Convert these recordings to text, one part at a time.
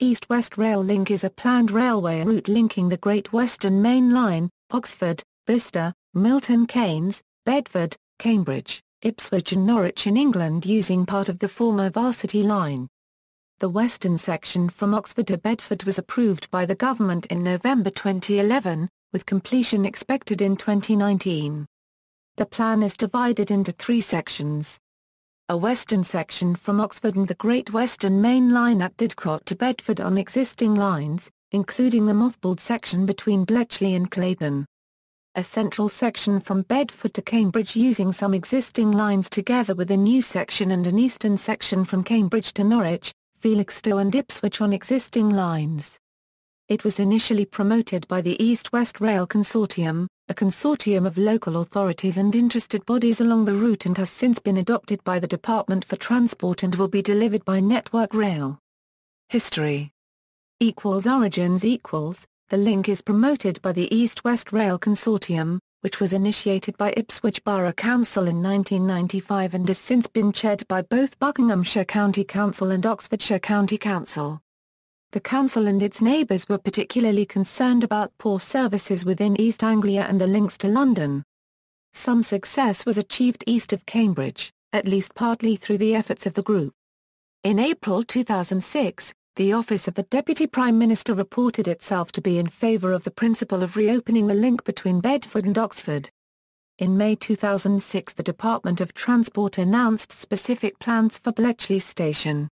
East-West Rail Link is a planned railway route linking the Great Western Main Line, Oxford, Bicester, Milton Keynes, Bedford, Cambridge, Ipswich and Norwich in England using part of the former Varsity Line. The western section from Oxford to Bedford was approved by the government in November 2011, with completion expected in 2019. The plan is divided into three sections. A western section from Oxford and the Great Western Main Line at Didcot to Bedford on existing lines, including the mothballed section between Bletchley and Claydon. A central section from Bedford to Cambridge using some existing lines together with a new section, and an eastern section from Cambridge to Norwich, Felixstowe and Ipswich on existing lines. It was initially promoted by the East-West Rail Consortium, a consortium of local authorities and interested bodies along the route, and has since been adopted by the Department for Transport and will be delivered by Network Rail. History. Origins. The link is promoted by the East-West Rail Consortium, which was initiated by Ipswich Borough Council in 1995 and has since been chaired by both Buckinghamshire County Council and Oxfordshire County Council. The council and its neighbours were particularly concerned about poor services within East Anglia and the links to London. Some success was achieved east of Cambridge, at least partly through the efforts of the group. In April 2006, the Office of the Deputy Prime Minister reported itself to be in favour of the principle of reopening the link between Bedford and Oxford. In May 2006, the Department of Transport announced specific plans for Bletchley Station.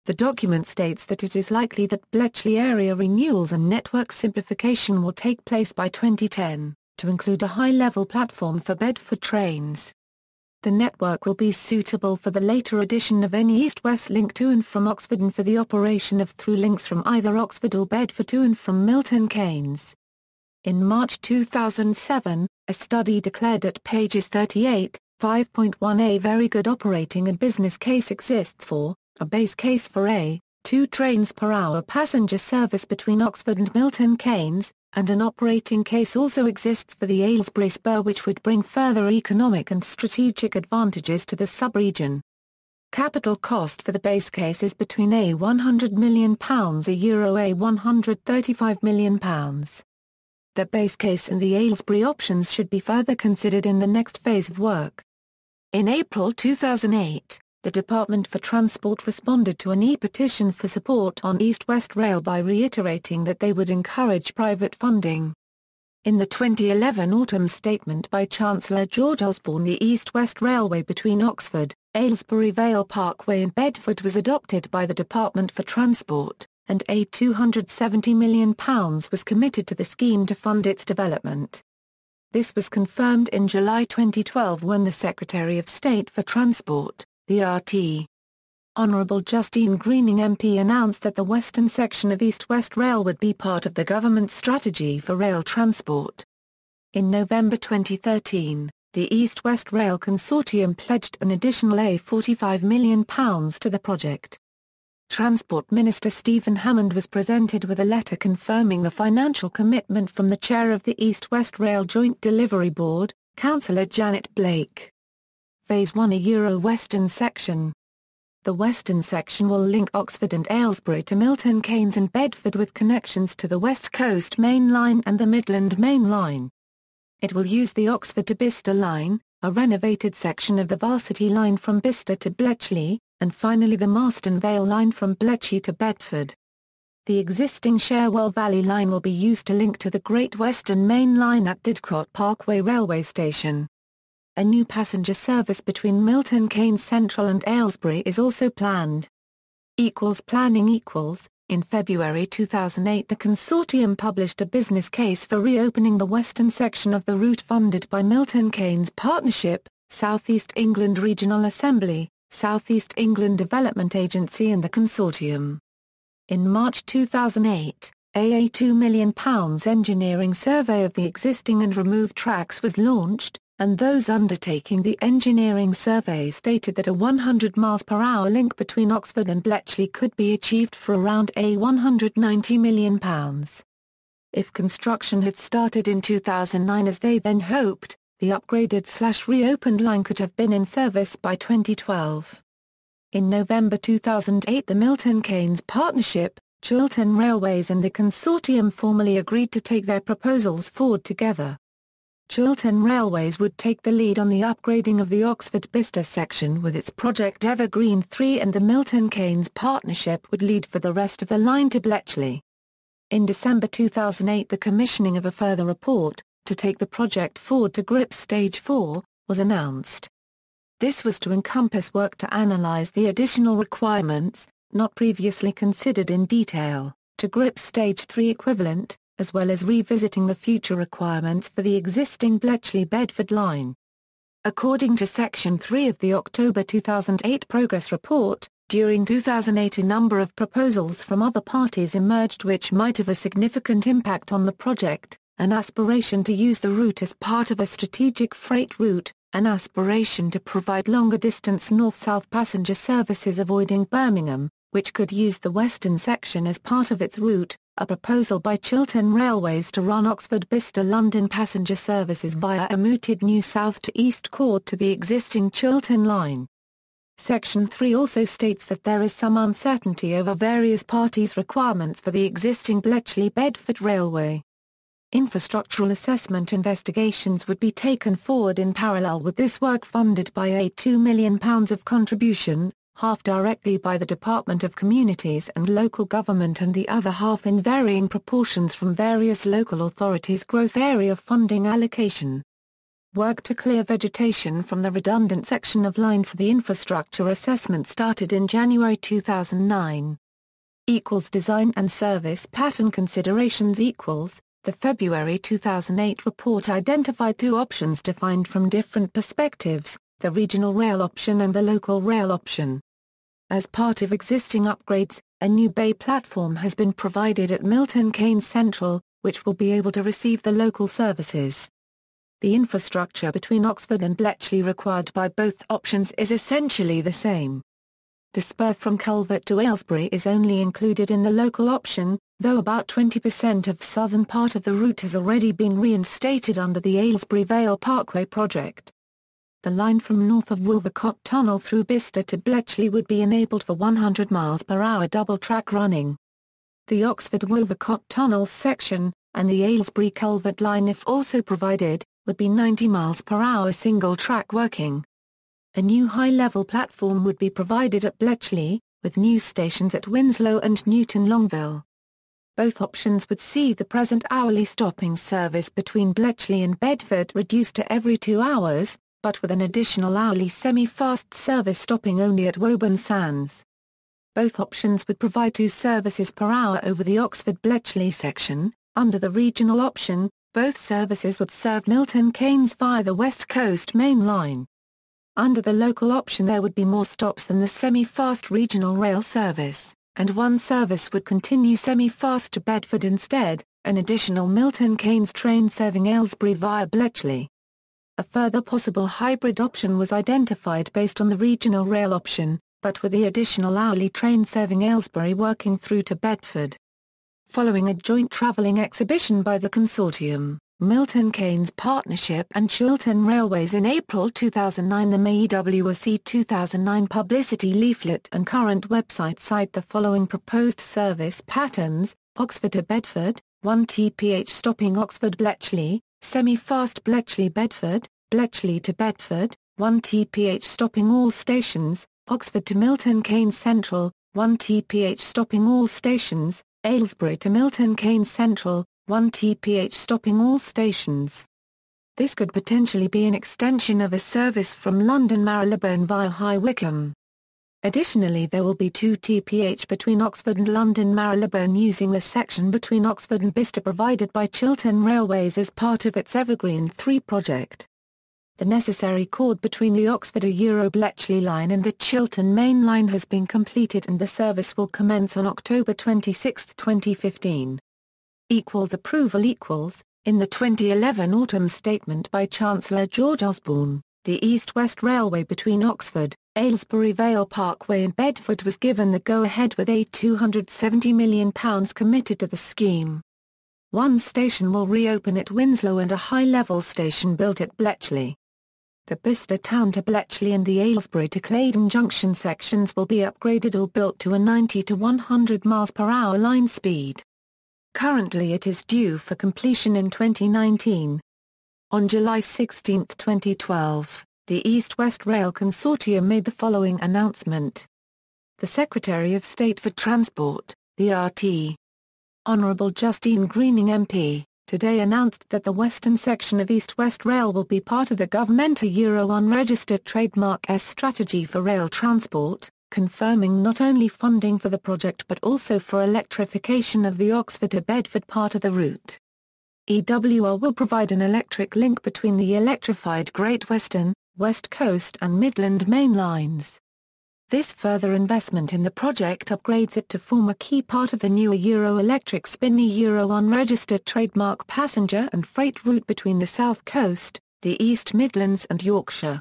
The document states that it is likely that Bletchley area renewals and network simplification will take place by 2010, to include a high-level platform for Bedford trains. The network will be suitable for the later addition of any east-west link to and from Oxford and for the operation of through links from either Oxford or Bedford to and from Milton Keynes. In March 2007, a study declared at pages 38, 5.1 a very good operating and business case exists for, a base case for a 2 trains per hour passenger service between Oxford and Milton Keynes, and an operating case also exists for the Aylesbury spur, which would bring further economic and strategic advantages to the sub-region. Capital cost for the base case is between a £100 million a £135 million. The base case and the Aylesbury options should be further considered in the next phase of work. In April 2008, the Department for Transport responded to an e-petition for support on East-West Rail by reiterating that they would encourage private funding. In the 2011 autumn statement by Chancellor George Osborne, the East-West Railway between Oxford, Aylesbury Vale Parkway and Bedford was adopted by the Department for Transport, and a £270 million was committed to the scheme to fund its development. This was confirmed in July 2012 when the Secretary of State for Transport, the RT. Honourable Justine Greening MP announced that the western section of East-West Rail would be part of the government's strategy for rail transport. In November 2013, the East-West Rail Consortium pledged an additional £45 million to the project. Transport Minister Stephen Hammond was presented with a letter confirming the financial commitment from the chair of the East-West Rail Joint Delivery Board, Councillor Janet Blake. Phase 1 a Euro-Western section. The western section will link Oxford and Aylesbury to Milton Keynes and Bedford with connections to the West Coast Main Line and the Midland Main Line. It will use the Oxford to Bicester line, a renovated section of the Varsity Line from Bicester to Bletchley, and finally the Marston Vale Line from Bletchley to Bedford. The existing Cherwell Valley Line will be used to link to the Great Western Main Line at Didcot Parkway Railway Station. A new passenger service between Milton Keynes Central and Aylesbury is also planned. Planning. In February 2008, the consortium published a business case for reopening the western section of the route funded by Milton Keynes Partnership, South East England Regional Assembly, South East England Development Agency and the consortium. In March 2008, a £2 million engineering survey of the existing and removed tracks was launched, and those undertaking the engineering survey stated that a 100 mph link between Oxford and Bletchley could be achieved for around a £190 million. If construction had started in 2009 as they then hoped, the upgraded/reopened line could have been in service by 2012. In November 2008, the Milton Keynes Partnership, Chiltern Railways and the consortium formally agreed to take their proposals forward together. Chiltern Railways would take the lead on the upgrading of the Oxford-Bicester section with its Project Evergreen 3, and the Milton Keynes partnership would lead for the rest of the line to Bletchley. In December 2008, the commissioning of a further report, to take the project forward to GRIP Stage 4, was announced. This was to encompass work to analyse the additional requirements, not previously considered in detail, to GRIP Stage 3 equivalent, as well as revisiting the future requirements for the existing Bletchley-Bedford line. According to Section 3 of the October 2008 Progress Report, during 2008 a number of proposals from other parties emerged which might have a significant impact on the project: an aspiration to use the route as part of a strategic freight route, an aspiration to provide longer-distance north-south passenger services avoiding Birmingham, which could use the western section as part of its route, a proposal by Chiltern Railways to run Oxford-Bicester-London passenger services via a mooted new south to east chord to the existing Chiltern line. Section 3 also states that there is some uncertainty over various parties' requirements for the existing Bletchley-Bedford Railway. Infrastructural assessment investigations would be taken forward in parallel with this work, funded by a £2 million of contribution, half directly by the Department of Communities and Local Government and the other half in varying proportions from various local authorities' growth area funding allocation. Work to clear vegetation from the redundant section of line for the infrastructure assessment started in January 2009. Design and service pattern considerations. The February 2008 report identified two options defined from different perspectives, the regional rail option and the local rail option. As part of existing upgrades, a new bay platform has been provided at Milton Keynes Central, which will be able to receive the local services. The infrastructure between Oxford and Bletchley required by both options is essentially the same. The spur from Culvert to Aylesbury is only included in the local option, though about 20% of southern part of the route has already been reinstated under the Aylesbury Vale Parkway project. The line from north of Wolvercott Tunnel through Bicester to Bletchley would be enabled for 100 mph double-track running. The Oxford-Wolvercott Tunnel section, and the Aylesbury Culvert line if also provided, would be 90 mph single-track working. A new high-level platform would be provided at Bletchley, with new stations at Winslow and Newton Longville. Both options would see the present hourly stopping service between Bletchley and Bedford reduced to every 2 hours, but with an additional hourly semi-fast service stopping only at Woburn Sands. Both options would provide 2 services per hour over the Oxford-Bletchley section. Under the regional option, both services would serve Milton Keynes via the West Coast Main Line. Under the local option there would be more stops than the semi-fast regional rail service, and one service would continue semi-fast to Bedford instead, an additional Milton Keynes train serving Aylesbury via Bletchley. A further possible hybrid option was identified based on the regional rail option, but with the additional hourly train serving Aylesbury working through to Bedford. Following a joint travelling exhibition by the consortium, Milton Keynes Partnership and Chiltern Railways in April 2009, the MEWC 2009 publicity leaflet and current website cite the following proposed service patterns: Oxford to Bedford, 1 TPH stopping Oxford Bletchley, semi-fast Bletchley Bedford, Bletchley to Bedford, 1 TPH stopping all stations, Oxford to Milton Keynes Central, 1 TPH stopping all stations, Aylesbury to Milton Keynes Central, 1 TPH stopping all stations. This could potentially be an extension of a service from London Marylebone via High Wycombe. Additionally, there will be 2 TPH between Oxford and London Marylebone using the section between Oxford and Bicester provided by Chiltern Railways as part of its Evergreen 3 project. The necessary chord between the Oxford-Bletchley line and the Chiltern Main Line has been completed and the service will commence on October 26, 2015. Approval. In the 2011 autumn statement by Chancellor George Osborne, the East-West Railway between Oxford, Aylesbury Vale Parkway and Bedford was given the go-ahead with a £270 million committed to the scheme. One station will reopen at Winslow and a high-level station built at Bletchley. The Bicester Town to Bletchley and the Aylesbury to Claydon junction sections will be upgraded or built to a 90 to 100 mph line speed. Currently it is due for completion in 2019. On July 16, 2012, the East-West Rail Consortium made the following announcement. The Secretary of State for Transport, the RT. Honourable Justine Greening MP, today announced that the western section of East-West Rail will be part of the governmental Euro unregistered trademark S strategy for rail transport, confirming not only funding for the project but also for electrification of the Oxford to Bedford part of the route. EWR will provide an electric link between the electrified Great Western, West Coast and Midland Main Lines. This further investment in the project upgrades it to form a key part of the newer Euro-electric Spinny Euro unregistered trademark passenger and freight route between the South Coast, the East Midlands and Yorkshire.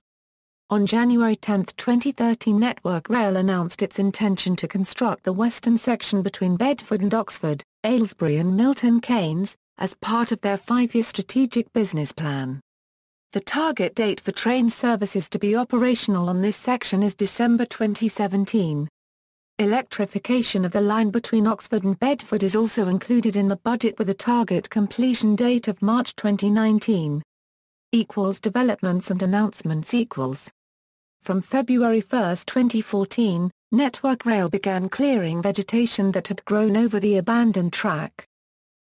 On January 10, 2013, Network Rail announced its intention to construct the western section between Bedford and Oxford, Aylesbury and Milton Keynes, as part of their 5-year strategic business plan. The target date for train services to be operational on this section is December 2017. Electrification of the line between Oxford and Bedford is also included in the budget with a target completion date of March 2019. Developments and announcements . From February 1, 2014, Network Rail began clearing vegetation that had grown over the abandoned track.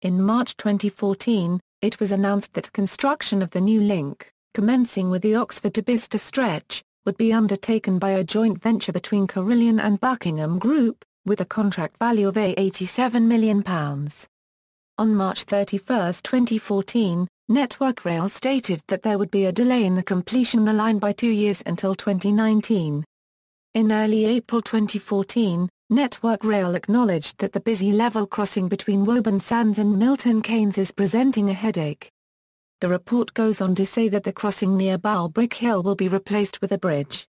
In March 2014, it was announced that construction of the new link, commencing with the Oxford to Bicester stretch, would be undertaken by a joint venture between Carillion and Buckingham Group, with a contract value of £87 million. On March 31, 2014, Network Rail stated that there would be a delay in the completion of the line by 2 years until 2019. In early April 2014, Network Rail acknowledged that the busy level crossing between Woburn Sands and Milton Keynes is presenting a headache. The report goes on to say that the crossing near Brick Hill will be replaced with a bridge.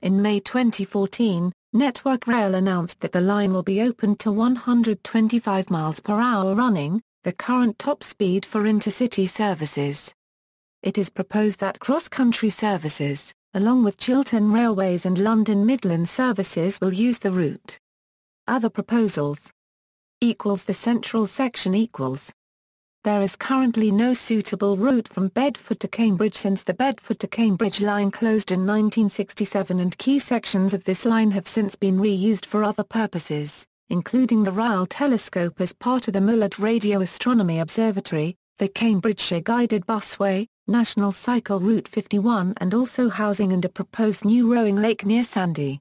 In May 2014, Network Rail announced that the line will be opened to 125 mph running, the current top speed for intercity services. It is proposed that cross-country services, along with Chiltern Railways and London Midland services, will use the route. Other proposals. The central section . There is currently no suitable route from Bedford to Cambridge since the Bedford to Cambridge line closed in 1967, and key sections of this line have since been reused for other purposes, including the Ryle Telescope as part of the Mullard Radio Astronomy Observatory, the Cambridgeshire Guided Busway, National Cycle Route 51, and also housing and a proposed new rowing lake near Sandy.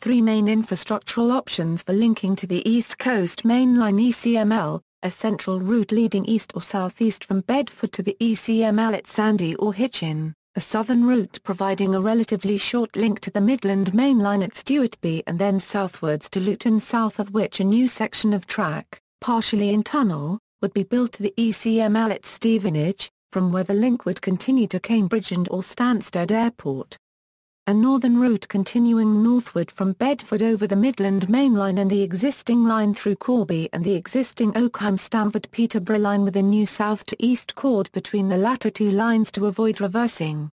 3 main infrastructural options for linking to the East Coast Main Line ECML, a central route leading east or southeast from Bedford to the ECML at Sandy or Hitchin, a southern route providing a relatively short link to the Midland Main Line at Stewartby and then southwards to Luton, south of which a new section of track, partially in tunnel, would be built to the ECML at Stevenage, from where the link would continue to Cambridge and or Stansted Airport. A northern route continuing northward from Bedford over the Midland Main Line and the existing line through Corby and the existing Oakham-Stamford-Peterborough line with a new south to east chord between the latter two lines to avoid reversing.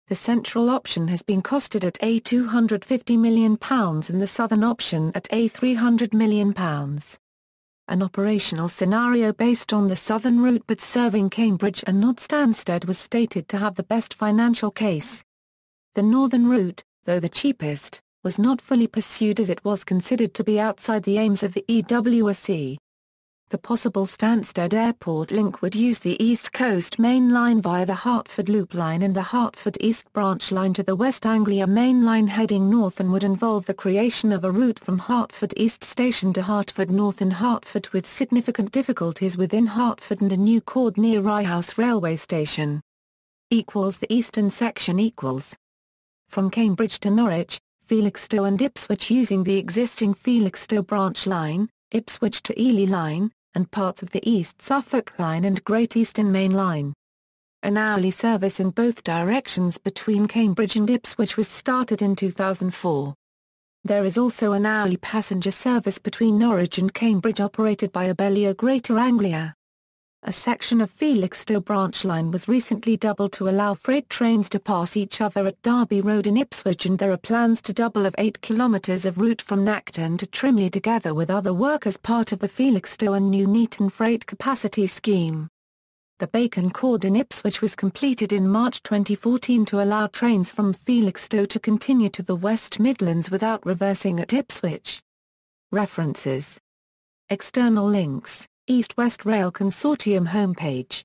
The central option has been costed at £250 million and the southern option at £300 million. An operational scenario based on the southern route but serving Cambridge and not Stansted was stated to have the best financial case. The northern route, though the cheapest, was not fully pursued as it was considered to be outside the aims of the EWSC. The possible Stansted Airport link would use the East Coast Main Line via the Hertford Loop Line and the Hertford East Branch Line to the West Anglia Main Line heading north, and would involve the creation of a route from Hertford East Station to Hertford North in Hertford with significant difficulties within Hertford and a new chord near Rye House Railway Station. The eastern section . From Cambridge to Norwich, Felixstowe and Ipswich using the existing Felixstowe Branch Line, Ipswich to Ely Line, and parts of the East Suffolk Line and Great Eastern Main Line. An hourly service in both directions between Cambridge and Ipswich was started in 2004. There is also an hourly passenger service between Norwich and Cambridge operated by Abellio Greater Anglia. A section of Felixstowe branch line was recently doubled to allow freight trains to pass each other at Derby Road in Ipswich, and there are plans to double of 8 kilometres of route from Nacton to Trimley together with other work as part of the Felixstowe and Nuneaton Freight Capacity Scheme. The Bacon Chord in Ipswich was completed in March 2014 to allow trains from Felixstowe to continue to the West Midlands without reversing at Ipswich. References. External links: East-West Rail Consortium homepage.